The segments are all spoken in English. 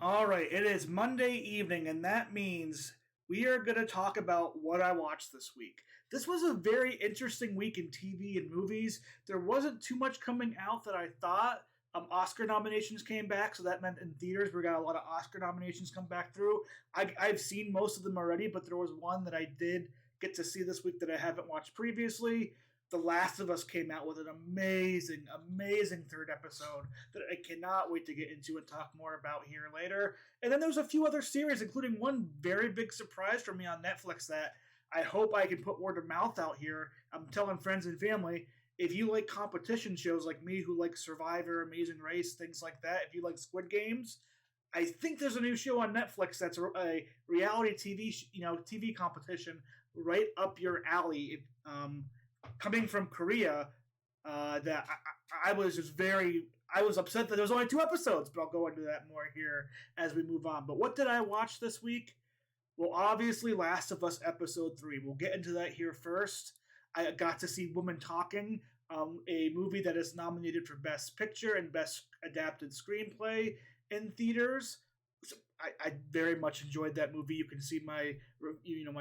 All right, it is Monday evening, and that means we are going to talk about what I watched this week. This was a very interesting week in TV and movies. There wasn't too much coming out that I thought. Oscar nominations came back, so that meant in theaters we got a lot of Oscar nominations come back through. I've seen most of them already, but there was one that I did get to see this week that I haven't watched previously. The Last of Us came out with an amazing, amazing third episode that I cannot wait to get into and talk more about here later. And then there's a few other series, including one very big surprise for me on Netflix that I hope I can put word of mouth out here. I'm telling friends and family, if you like competition shows like me who like Survivor, Amazing Race, things like that, if you like Squid Games, I think there's a new show on Netflix that's a reality TV competition right up your alley. Coming from Korea, that I was just I was upset that there was only 2 episodes, but I'll go into that more here as we move on. But what did I watch this week? Well, obviously, Last of Us episode 3. We'll get into that here first. I got to see Woman Talking, a movie that is nominated for Best Picture and Best Adapted Screenplay in theaters. So I very much enjoyed that movie. You can see my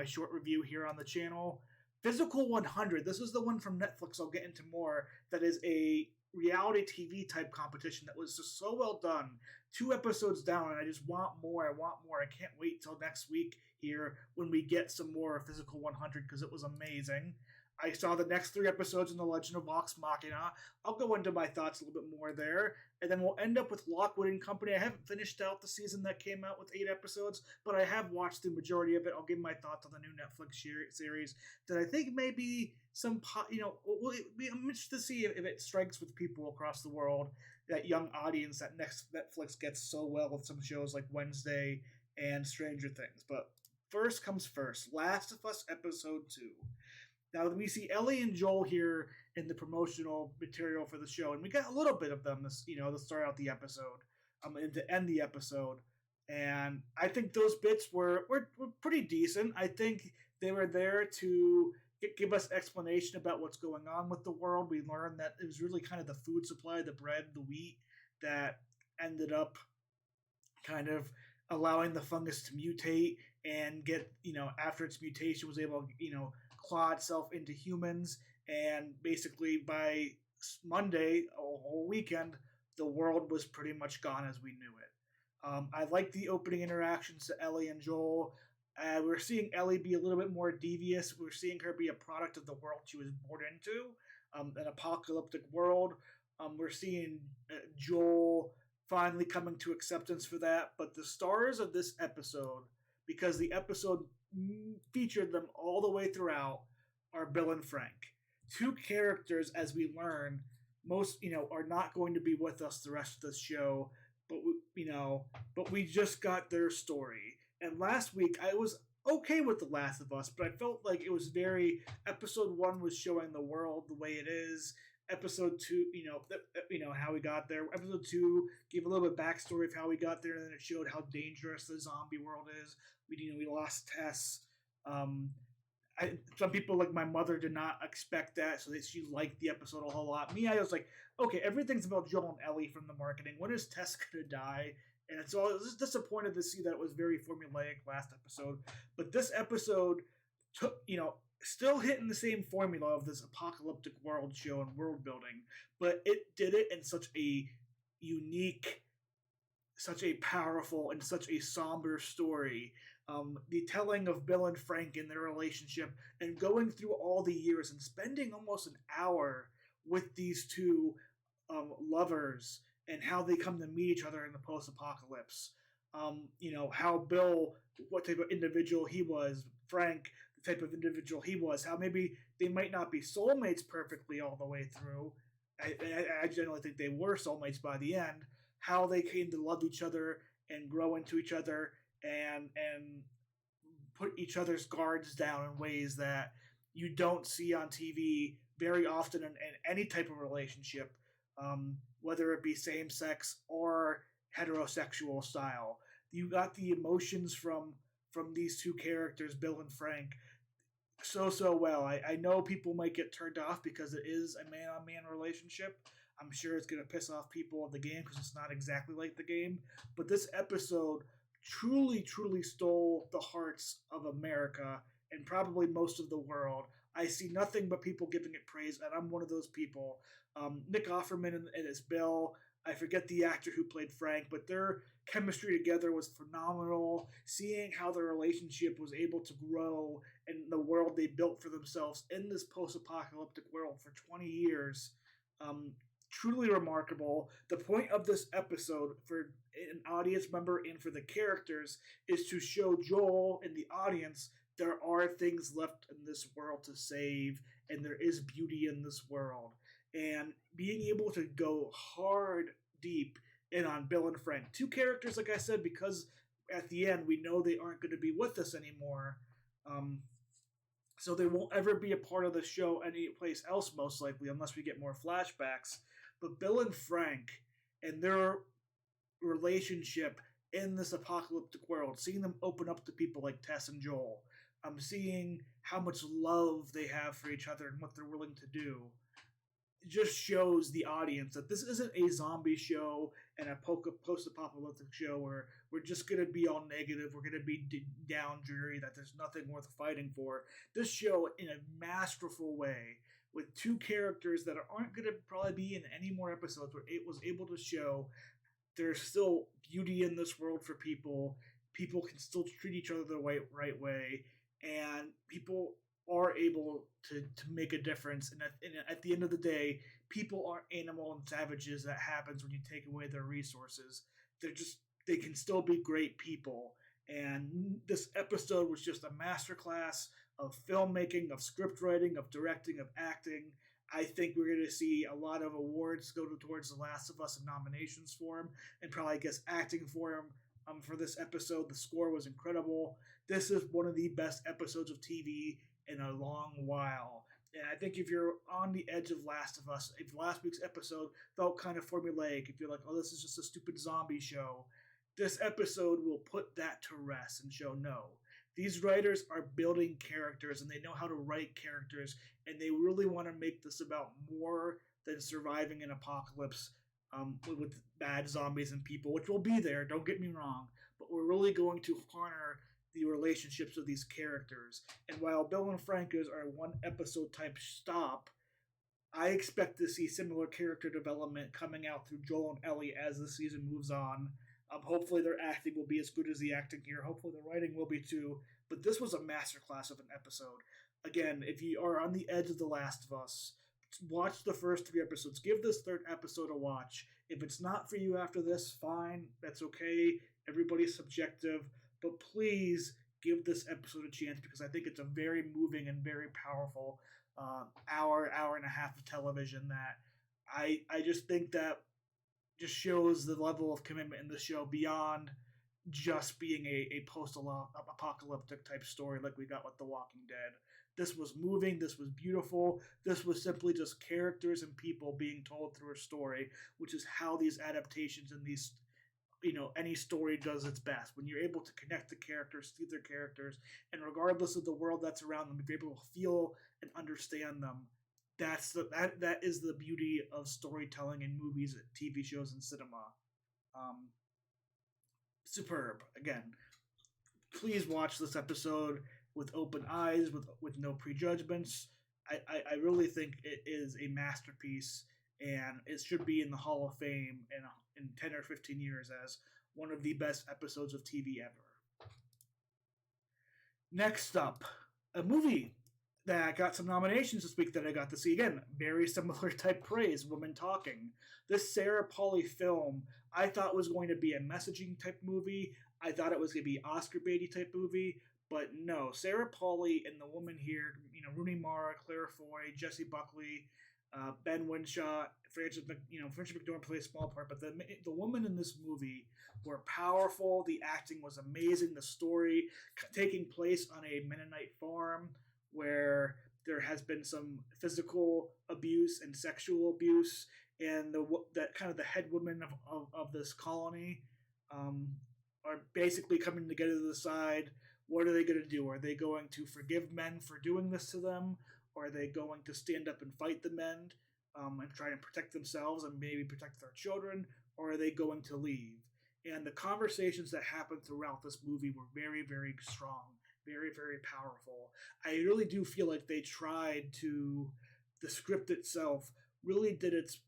short review here on the channel. Physical 100. This is the one from Netflix. I'll get into more. That is a reality TV type competition that was just so well done. 2 episodes down, and I just want more. I want more. I can't wait till next week here when we get some more of Physical 100 because it was amazing. I saw the next 3 episodes in The Legend of Vox Machina. I'll go into my thoughts a little bit more there. And then we'll end up with Lockwood and Company. I haven't finished out the season that came out with 8 episodes, but I have watched the majority of it. I'll give my thoughts on the new Netflix series that I think may be I'm interested to see if it strikes with people across the world, that young audience that next Netflix gets so well with some shows like Wednesday and Stranger Things. But first comes first, Last of Us Episode 2. Now we see Ellie and Joel here in the promotional material for the show, and we got a little bit of them, to start out the episode, and to end the episode. And I think those bits were pretty decent. I think they were there to give us explanation about what's going on with the world. We learned that it was really kind of the food supply, the bread, the wheat, that ended up kind of allowing the fungus to mutate and get, after its mutation was able to, claw itself into humans. And basically by Monday, a whole weekend, the world was pretty much gone as we knew it. I like the opening interactions to Ellie and Joel. We're seeing Ellie be a little bit more devious. We're seeing her be a product of the world she was born into, an apocalyptic world. We're seeing Joel finally coming to acceptance for that. But the stars of this episode, because the episode featured them all the way throughout, are Bill and Frank. Two characters, as we learn, are not going to be with us the rest of the show, but we just got their story. And last week I was okay with The Last of Us, but I felt like it was episode 1 was showing the world the way it is. Episode 2, how we got there. Episode 2 gave a little bit of backstory of how we got there, and then it showed how dangerous the zombie world is. We lost Tess. Some people, like my mother, did not expect that, so she liked the episode a whole lot. Me, I was like, okay, everything's about Joel and Ellie from the marketing. When is Tess gonna die? And so I was just disappointed to see that it was very formulaic last episode. But this episode took, still hitting the same formula of this apocalyptic world show and world building, but it did it in such a unique, such a powerful, and such a somber story. The telling of Bill and Frank and their relationship, and going through all the years and spending almost an hour with these two lovers, and how they come to meet each other in the post-apocalypse. How Bill, what type of individual he was, Frank, the type of individual he was, how maybe they might not be soulmates perfectly all the way through. I generally think they were soulmates by the end. How they came to love each other and grow into each other and put each other's guards down in ways that you don't see on TV very often in any type of relationship, whether it be same-sex or heterosexual style. You got the emotions from these two characters, Bill and Frank, so well. I know people might get turned off because it is a man-on-man relationship. I'm sure it's going to piss off people in the game because it's not exactly like the game. But this episode truly, truly stole the hearts of America and probably most of the world. I see nothing but people giving it praise, and I'm one of those people. Nick Offerman and his Bill, I forget the actor who played Frank, but their chemistry together was phenomenal. Seeing how their relationship was able to grow and the world they built for themselves in this post-apocalyptic world for 20 years, um, truly remarkable. The point of this episode for an audience member and for the characters is to show Joel and the audience there are things left in this world to save, and there is beauty in this world. And being able to go hard, deep in on Bill and Frank, two characters, like I said, because at the end we know they aren't going to be with us anymore. Um, so they won't ever be a part of the show anyplace else, most likely, unless we get more flashbacks. But Bill and Frank and their relationship in this apocalyptic world, seeing them open up to people like Tess and Joel, seeing how much love they have for each other and what they're willing to do, just shows the audience that this isn't a zombie show and a post-apocalyptic show where we're just going to be all negative, we're going to be down dreary, that there's nothing worth fighting for. This show, in a masterful way, with two characters that aren't going to probably be in any more episodes, where it was able to show there's still beauty in this world for people. People can still treat each other the right way, and people are able to make a difference. And at the end of the day, people aren't animal and savages. That happens when you take away their resources. They can still be great people. And this episode was just a masterclass of filmmaking, of script writing, of directing, of acting. I think we're going to see a lot of awards go towards The Last of Us and nominations for him, and probably guess acting for him. For this episode, the score was incredible. This is one of the best episodes of TV in a long while. And I think if you're on the edge of Last of Us, if last week's episode felt kind of formulaic, if you're like, oh, this is just a stupid zombie show, this episode will put that to rest and show no. These writers are building characters, and they know how to write characters, and they really want to make this about more than surviving an apocalypse with bad zombies and people, which will be there, don't get me wrong, but we're really going to honor the relationships of these characters. And while Bill and Frank is our one episode type stop, I expect to see similar character development coming out through Joel and Ellie as the season moves on. Hopefully their acting will be as good as the acting here. Hopefully the writing will be too. But this was a masterclass of an episode. Again, if you are on the edge of The Last of Us, watch the first 3 episodes. Give this 3rd episode a watch. If it's not for you after this, fine. That's okay. Everybody's subjective. But please give this episode a chance, because I think it's a very moving and very powerful hour and a half of television that I just think that just shows the level of commitment in the show beyond just being a post-apocalyptic type story like we got with The Walking Dead. This was moving, this was beautiful, this was simply just characters and people being told through a story, which is how these adaptations and these, any story does its best. When you're able to connect the characters, see their characters, and regardless of the world that's around them, if you're able to feel and understand them, that is the beauty of storytelling in movies, TV shows, and cinema. Superb. Again, please watch this episode with open eyes, with no prejudgments. I really think it is a masterpiece, and it should be in the Hall of Fame in 10 or 15 years as one of the best episodes of TV ever. Next up, a movie that got some nominations this week that I got to see. Again, very similar type praise, Women Talking. This Sarah Polley film, I thought was going to be a messaging type movie. I thought it was going to be Oscar baity type movie, but no. Sarah Polley and the woman here, Rooney Mara, Claire Foy, Jessie Buckley, Ben Whishaw, Frances McDormand played a small part, but the women in this movie were powerful. The acting was amazing. The story taking place on a Mennonite farm where there has been some physical abuse and sexual abuse, and that kind of the head women of this colony are basically coming together to decide, what are they going to do? Are they going to forgive men for doing this to them? Or are they going to stand up and fight the men? and try and protect themselves and maybe protect their children, or are they going to leave? And the conversations that happened throughout this movie were very, very strong, very, very powerful. I really do feel like they tried to, the script itself really did its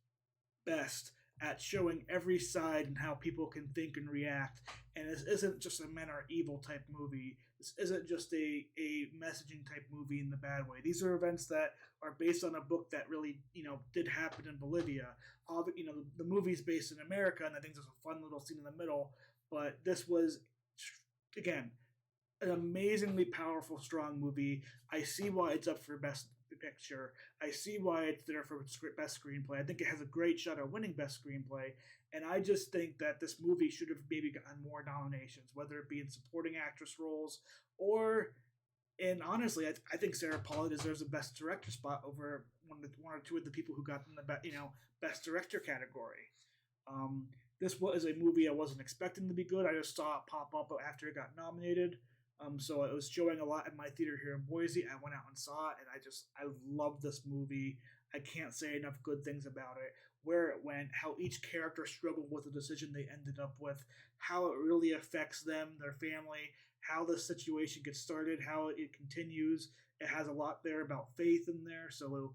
best at showing every side and how people can think and react. And this isn't just a men are evil type movie. This isn't just a messaging type movie in the bad way. These are events that are based on a book that really, did happen in Bolivia. All the movie's based in America, and I think there's a fun little scene in the middle. But this was, again, an amazingly powerful, strong movie. I see why it's up for Best Picture. I see why it's there for Best Screenplay. I think it has a great shot at winning Best Screenplay. And I just think that this movie should have maybe gotten more nominations, whether it be in supporting actress roles or, and honestly, I think Sarah Polley deserves a Best Director spot over one or two of the people who got in the Best Director category. This was a movie I wasn't expecting to be good. I just saw it pop up after it got nominated. So it was showing a lot in my theater here in Boise. I went out and saw it, and I love this movie. I can't say enough good things about it. Where it went, how each character struggled with the decision they ended up with, how it really affects them, their family, how the situation gets started, how it continues. It has a lot there about faith in there. So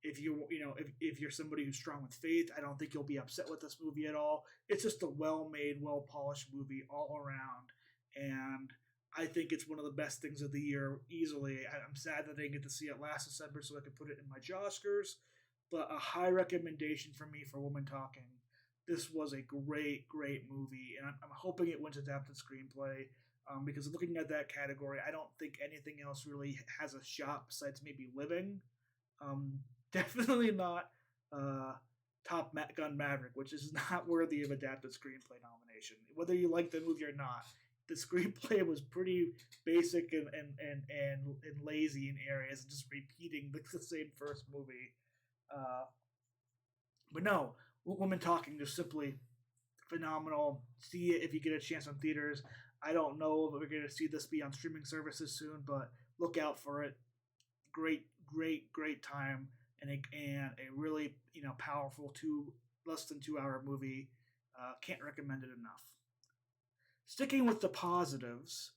if you're somebody who's strong with faith, I don't think you'll be upset with this movie at all. It's just a well-made, well-polished movie all around, and I think it's one of the best things of the year easily. I'm sad that I didn't get to see it last December so I could put it in my Oscars, but a high recommendation for me for Woman Talking. This was a great, great movie, and I'm hoping it wins Adapted Screenplay, because looking at that category, I don't think anything else really has a shot besides maybe Living. Definitely not Top Gun Maverick, which is not worthy of Adapted Screenplay nomination. Whether you like the movie or not, the screenplay was pretty basic and lazy in areas, and just repeating the same first movie. But no, Woman Talking is simply phenomenal. See it if you get a chance on theaters. I don't know if we're going to see this be on streaming services soon, but look out for it. Great, great, great time, and a really powerful less than 2 hour movie. Can't recommend it enough. Sticking with the positives,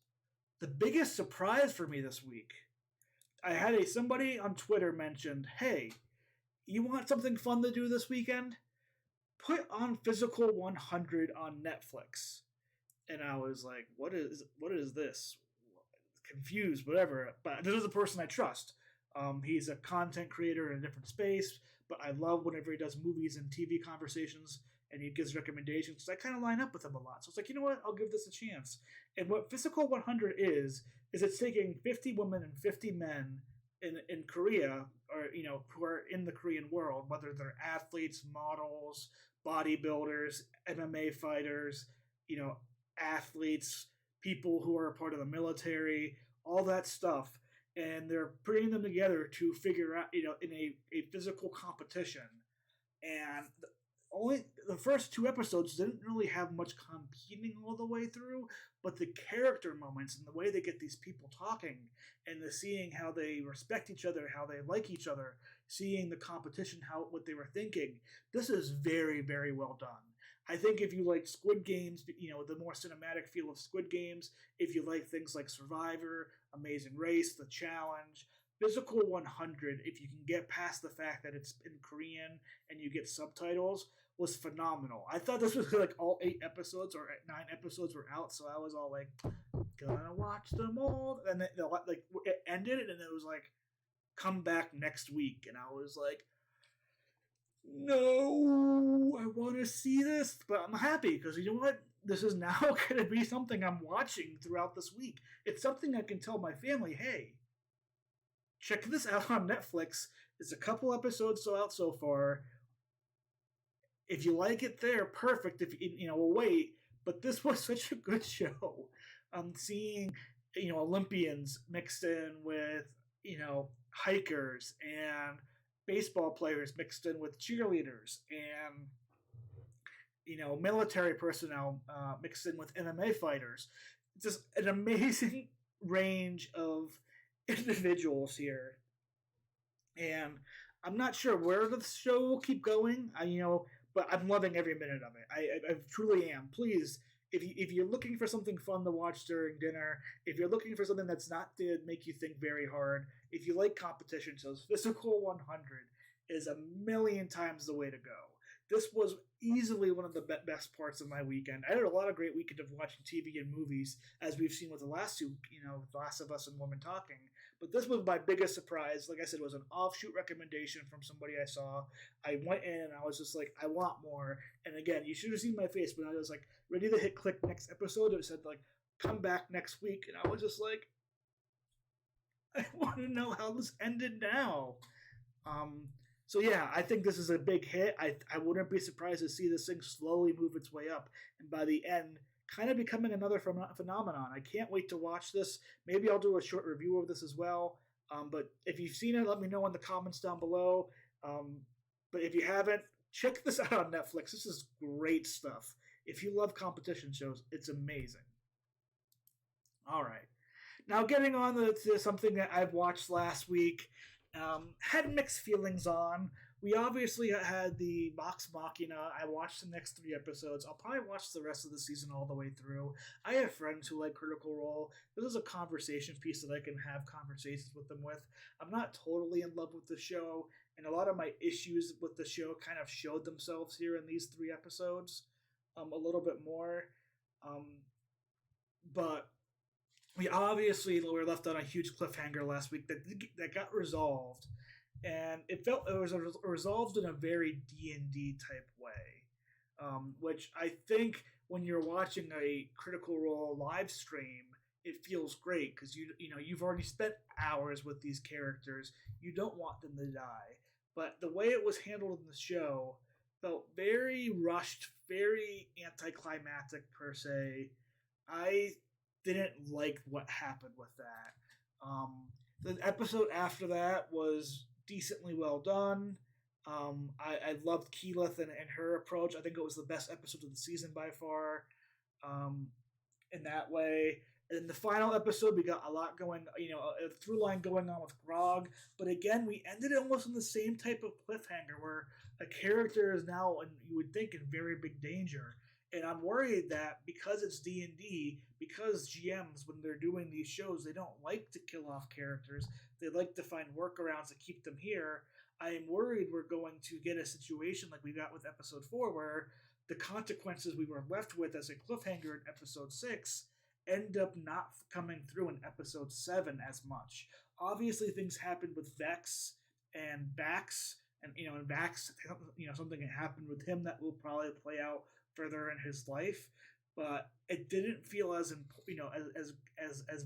the biggest surprise for me this week, I had somebody on Twitter mentioned, "Hey, you want something fun to do this weekend? Put on Physical 100 on Netflix." And I was like, "What is this?" Confused, whatever. But this is a person I trust. He's a content creator in a different space, but I love whenever he does movies and TV conversations, and he gives recommendations. So I kind of line up with him a lot. So it's like, you know what? I'll give this a chance. And what Physical 100 is it's taking 50 women and 50 men in Korea, or who are in the Korean world, whether they're athletes, models, bodybuilders, MMA fighters, athletes, people who are a part of the military, all that stuff, and they're putting them together to figure out, in a physical competition. And only the first 2 episodes didn't really have much competing all the way through, but the character moments and the way they get these people talking, and the seeing how they respect each other, how they like each other, seeing the competition, what they were thinking, this is very, very well done. I think if you like Squid Games, the more cinematic feel of Squid Games, if you like things like Survivor, Amazing Race, The Challenge, Physical 100, if you can get past the fact that it's in Korean and you get subtitles, was phenomenal. I thought this was like all 8 episodes or 9 episodes were out, so I was all like, gonna watch them all. And then it ended, and it was like, come back next week, and I was like, no, I want to see this, but I'm happy because you know what? This is now going to be something I'm watching throughout this week. It's something I can tell my family, hey, check this out on Netflix. There's a couple episodes out so far. If you like it there, perfect. If we'll wait. But this was such a good show. I'm seeing, Olympians mixed in with, hikers, and baseball players mixed in with cheerleaders, and military personnel mixed in with MMA fighters. Just an amazing range of individuals here, and I'm not sure where the show will keep going. But I'm loving every minute of it. I truly am. Please, if you're looking for something fun to watch during dinner, if you're looking for something that's not to make you think very hard, if you like competition shows, Physical 100 is a million times the way to go. This was easily one of the best parts of my weekend. I had a lot of great weekend of watching TV and movies, as we've seen with the last two, The Last of Us and Woman Talking. But this was my biggest surprise. Like I said, it was an offshoot recommendation from somebody I saw. I went in and I was just like, I want more. And again, you should have seen my face when I was like ready to hit click next episode. It said like, come back next week. And I was just like, I want to know how this ended now. So yeah, I think this is a big hit. I wouldn't be surprised to see this thing slowly move its way up, and by the end, kind of becoming another phenomenon. I can't wait to watch this. Maybe I'll do a short review of this as well. But if you've seen it, let me know in the comments down below. But if you haven't, check this out on Netflix. This is great stuff. If you love competition shows, it's amazing. All right. Now, getting on to something that I've watched last week, had mixed feelings on. We obviously had the Vox Machina. I watched the next 3 episodes. I'll probably watch the rest of the season all the way through. I have friends who like Critical Role. This is a conversation piece that I can have conversations with them with. I'm not totally in love with the show, and a lot of my issues with the show kind of showed themselves here in these 3 episodes a little bit more. But we obviously were left on a huge cliffhanger last week that got resolved, and it was resolved in a very D&D type way, which I think when you're watching a Critical Role live stream, it feels great because you've already spent hours with these characters. You don't want them to die, but the way it was handled in the show felt very rushed, very anticlimactic per se. I didn't like what happened with that. The episode after that was decently well done. I loved Keyleth and her approach. I think it was the best episode of the season by far. In that way, in the final episode, we got a lot going. A through line going on with Grog. But again, we ended almost in the same type of cliffhanger where a character is now, and you would think, in very big danger. And I'm worried that because it's D&D, because GMs, when they're doing these shows, they don't like to kill off characters. They like to find workarounds to keep them here. I am worried we're going to get a situation like we got with episode 4, where the consequences we were left with as a cliffhanger in episode 6 end up not coming through in episode 7 as much. Obviously, things happened with Vex and Bax, and Vax, something that happened with him that will probably play out further in his life, but it didn't feel as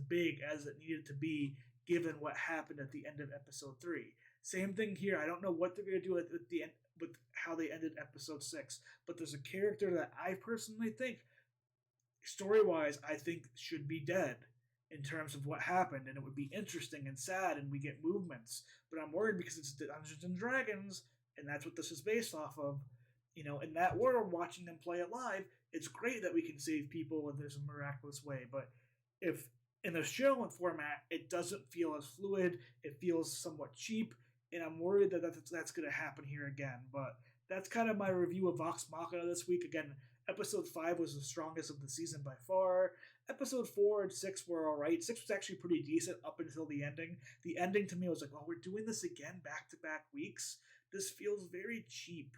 big as it needed to be given what happened at the end of episode 3. Same thing here. I don't know what they're going to do at the end with how they ended episode 6, but there's a character that I personally think, story-wise, I think should be dead in terms of what happened, and it would be interesting and sad, and we get movements. But I'm worried because it's Dungeons and Dragons, and that's what this is based off of. In that world, watching them play it live, it's great that we can save people and there's a miraculous way. But if in the show and format, it doesn't feel as fluid, it feels somewhat cheap, and I'm worried that that's going to happen here again. But that's kind of my review of Vox Machina this week. Again, episode 5 was the strongest of the season by far. Episode 4 and 6 were alright. 6 was actually pretty decent up until the ending. The ending to me was like, oh, we're doing this again back-to-back weeks? This feels very cheap.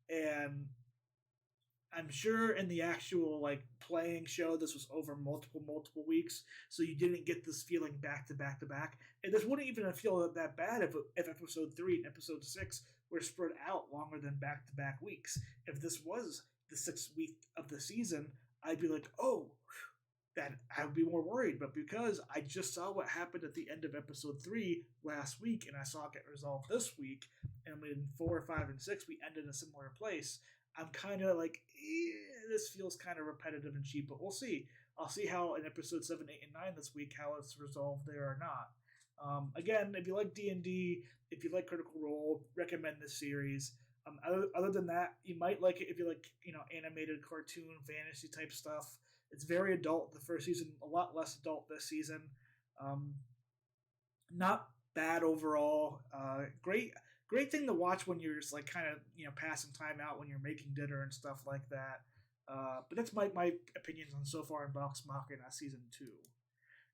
And I'm sure in the actual playing show, this was over multiple weeks, so you didn't get this feeling back to back to back. And this wouldn't even feel that bad if episode 3 and episode 6 were spread out longer than back to back weeks. If this was the 6th week of the season, I'd be like, oh, that I would be more worried. But because I just saw what happened at the end of episode 3 last week, and I saw it get resolved this week, and in 4, 5, and 6 we ended in a similar place, I'm kind of like, this feels kind of repetitive and cheap. But we'll see. I'll see how in episode 7, 8, and 9 this week, how it's resolved there or not. Again, if you like D&D, if you like Critical Role, recommend this series. Other than that, you might like it if you like, animated cartoon fantasy type stuff. It's very adult. The first season, a lot less adult this season. Not bad overall. Great thing to watch when you're just like kind of passing time out when you're making dinner and stuff like that. But that's my opinions on so far in Vox Machina season 2.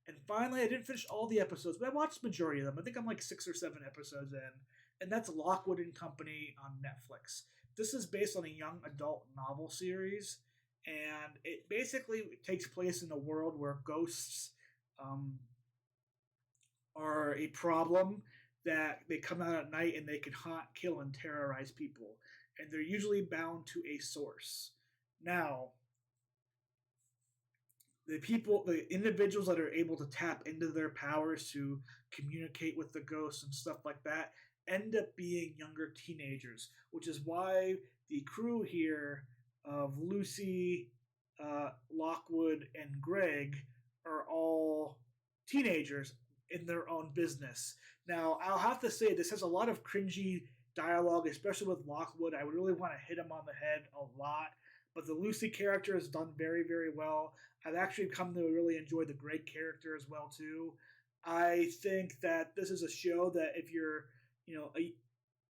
And finally, I didn't finish all the episodes, but I watched the majority of them. I think I'm like 6 or 7 episodes in, and that's Lockwood and Company on Netflix. This is based on a young adult novel series, and it basically takes place in a world where ghosts um, are a problem that they come out at night and they can haunt, kill, and terrorize people. And they're usually bound to a source. Now, the individuals that are able to tap into their powers to communicate with the ghosts and stuff like that end up being younger teenagers, which is why the crew here of Lucy, Lockwood, and Greg are all teenagers in their own business. Now, I'll have to say this has a lot of cringy dialogue, especially with Lockwood. I would really want to hit him on the head a lot. But the Lucy character is done very, very well. I've actually come to really enjoy the Greg character as well too. I think that this is a show that if you're,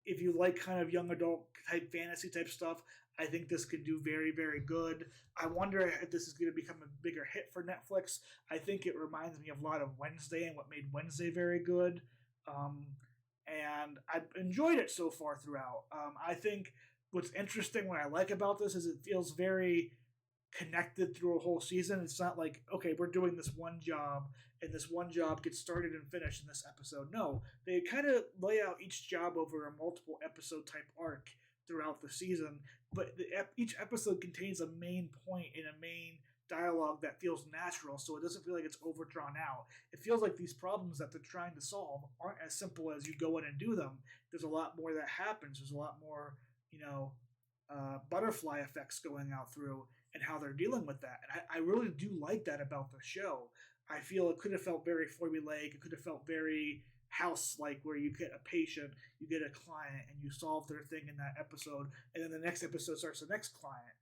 if you like kind of young adult type fantasy type stuff, I think this could do very, very good. I wonder if this is going to become a bigger hit for Netflix. I think it reminds me of a lot of Wednesday and what made Wednesday very good. Um, and I've enjoyed it so far throughout. I think what's interesting, what I like about this is it feels very connected through a whole season. It's not like, okay, we're doing this one job and this one job gets started and finished in this episode. No, they kind of lay out each job over a multiple episode type arc throughout the season, but each episode contains a main point and a main dialogue that feels natural, so it doesn't feel like it's overdrawn out. It feels like these problems that they're trying to solve aren't as simple as you go in and do them. There's a lot more that happens. There's a lot more, butterfly effects going out through and how they're dealing with that. And I really do like that about the show. I feel it could have felt very formulaic. It could have felt very house-like, where you get a patient, you get a client, and you solve their thing in that episode, and then the next episode starts the next client.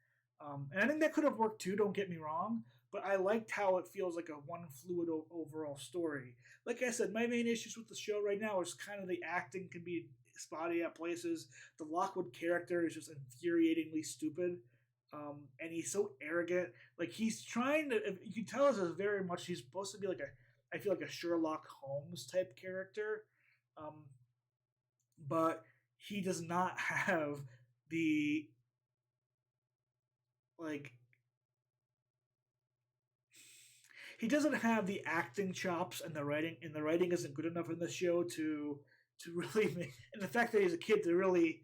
And I think that could have worked too, don't get me wrong, but I liked how it feels like a one fluid overall story. Like I said, my main issues with the show right now is kind of the acting can be spotty at places. The Lockwood character is just infuriatingly stupid. And he's so arrogant. Like he's trying to, you can tell this is very much, he's supposed to be like I feel like a Sherlock Holmes type character. But he does not have the, like, he doesn't have the acting chops and the writing isn't good enough in the show to really make, and the fact that he's a kid to really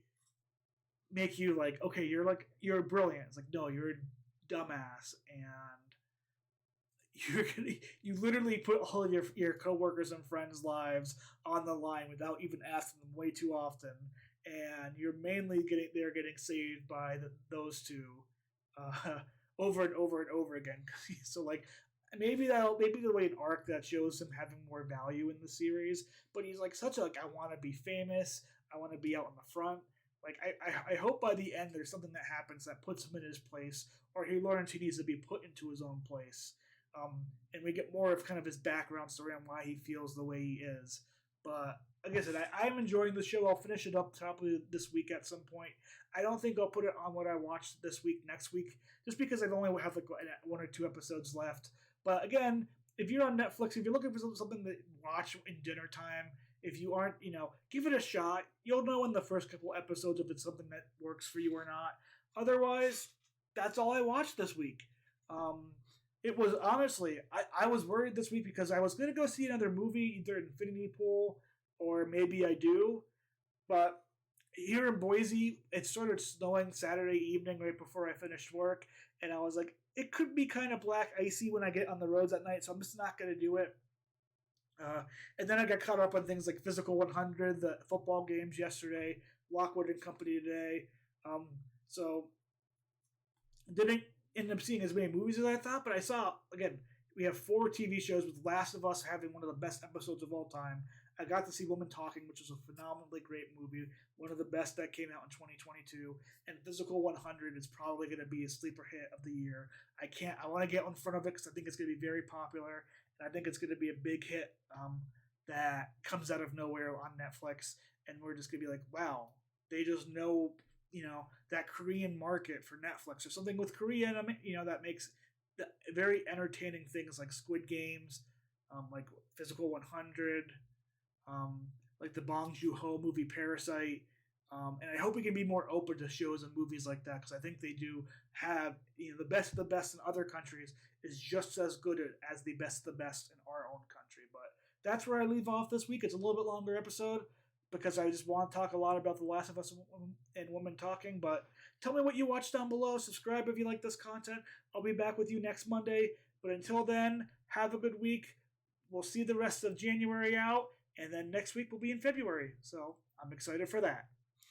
make you like, okay, you're brilliant. It's like, no, you're a dumbass, and you literally put all of your coworkers and friends' lives on the line without even asking them way too often, and you're mainly getting saved by those two over and over and over again. So like maybe the way an arc that shows him having more value in the series, but he's like such a like I want to be famous, I want to be out in the front. Like I hope by the end there's something that happens that puts him in his place, or he learns he needs to be put into his own place, and we get more of kind of his background story on why he feels the way he is. But like I said, I'm enjoying the show. I'll finish it up probably this week at some point. I don't think I'll put it on what I watched this week next week, just because I've only have like 1 or 2 episodes left. But again, if you're on Netflix, if you're looking for something to watch in dinner time, if you aren't, give it a shot. You'll know in the first couple episodes if it's something that works for you or not. Otherwise, that's all I watched this week. It was honestly, I was worried this week because I was going to go see another movie, either Infinity Pool or maybe I do. But here in Boise, it started snowing Saturday evening right before I finished work. And I was like, it could be kind of black icy when I get on the roads at night, so I'm just not going to do it. And then I got caught up on things like Physical 100, the football games yesterday, Lockwood and Company today. So didn't end up seeing as many movies as I thought, but I saw, again, we have 4 TV shows with Last of Us having one of the best episodes of all time. I got to see Woman Talking, which was a phenomenally great movie, one of the best that came out in 2022. And Physical 100 is probably going to be a sleeper hit of the year. I want to get in front of it because I think it's going to be very popular, and I think it's going to be a big hit. that comes out of nowhere on Netflix, and we're just gonna be like, wow, they just know, that Korean market for Netflix or something with Korea, that makes very entertaining things like Squid Games, like Physical 100, um, like the Bong Joon Ho movie Parasite. And I hope we can be more open to shows and movies like that because I think they do have the best of the best in other countries is just as good as the best of the best in our own country. But that's where I leave off this week. It's a little bit longer episode because I just want to talk a lot about The Last of Us and Women Talking. But tell me what you watch down below. Subscribe if you like this content. I'll be back with you next Monday. But until then, have a good week. We'll see the rest of January out, and then next week we'll be in February. So I'm excited for that.